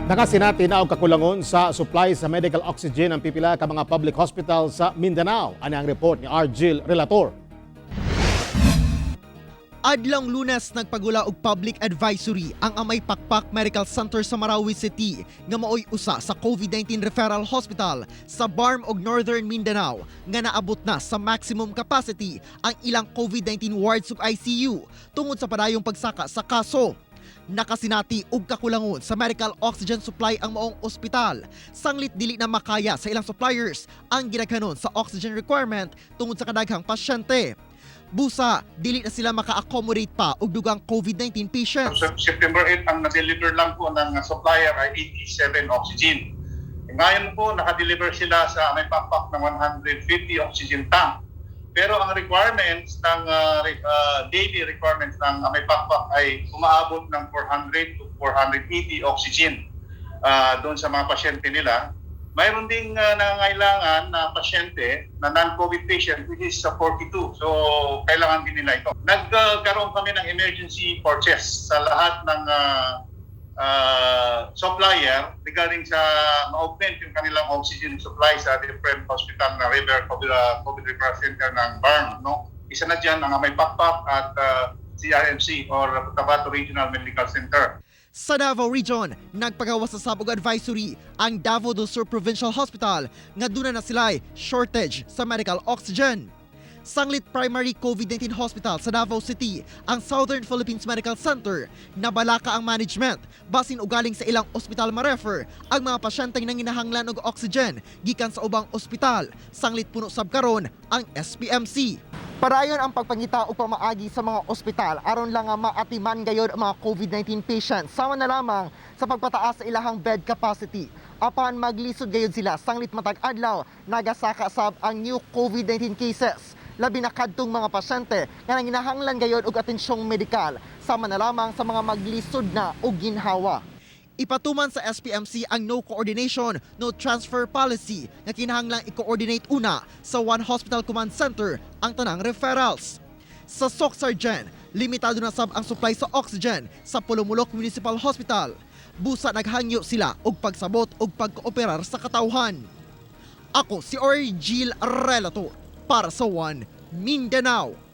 Nakasinati na og kakulangon sa supply sa medical oxygen ang pipila ka mga public hospital sa Mindanao. Ani ang report ni Argil Relator. Adlong Lunes nagpagula og public advisory ang Amay Pakpak Medical Center sa Marawi City nga maoy usa sa COVID-19 referral hospital sa BARM og Northern Mindanao nga naabot na sa maximum capacity ang ilang COVID-19 wards ug ICU tungod sa padayong pagsaka sa kaso. Nakasinati og kakulangon sa medical oxygen supply ang maong ospital. Sanglit dili na makaya sa ilang suppliers ang ginaghanon sa oxygen requirement tungod sa kadaghang pasyente. Busa, dili na sila maka-accommodate pa og dugang COVID-19 patients. September 8 ang na-deliver lang po ng supplier ay 87 oxygen. Ngayon po, naka-deliver sila sa Amay Pakpak ng 150 oxygen tank. Pero ang requirements ng daily requirements ng Amay Pakpak ay umaabot ng 400 to 480 oxygen doon sa mga pasyente nila. Mayroon ding nangangailangan na pasyente na non-COVID patient which is 42. So kailangan din nila ito. Nagkaroon kami ng emergency purchase sa lahat ng supplier regarding sa ma-augment yung kanilang oxygen supply sa different hospital na COVID Referral Center ng BARM. No? Isa na dyan ang Amay Pakpak at CRMC or Cotabato Regional Medical Center. Sa Davao Region, nagpagawa sa sabog advisory ang Davao do Sur Provincial Hospital nga duna na sila'y shortage sa medical oxygen. Sanglit Primary COVID-19 Hospital sa Davao City, ang Southern Philippines Medical Center, nabalaka ang management basin ugaling sa ilang ospital ma-refer ang mga pasyenteng nanginahanglan og oxygen gikan sa ubang ospital. Sanglit puno sab karon ang SPMC. Parayon ang pagpangita o pamaagi sa mga ospital aron lang nga maatiman gayod ang mga COVID-19 patients sama na lamang sa pagpataas sa ilahang bed capacity. Apan maglisod gayod sila sanglit matag adlaw nagasaka sab ang new COVID-19 cases. Labi na kadtong mga pasyente nga nanginahanglan gayod og atensyong medikal sama na lamang sa mga maglisod na og ginhawa. Ipatuman sa SPMC ang no coordination, no transfer policy nga kinahanglang i-coordinate una sa One Hospital Command Center ang tanang referrals. Sa Socsargen, limitado na sab ang supply sa oxygen sa Pulumulok Municipal Hospital. Busa naghangyo sila og pagsabot og pagkooperar sa katawhan. Ako si Argil Relator para sa One Mindanao.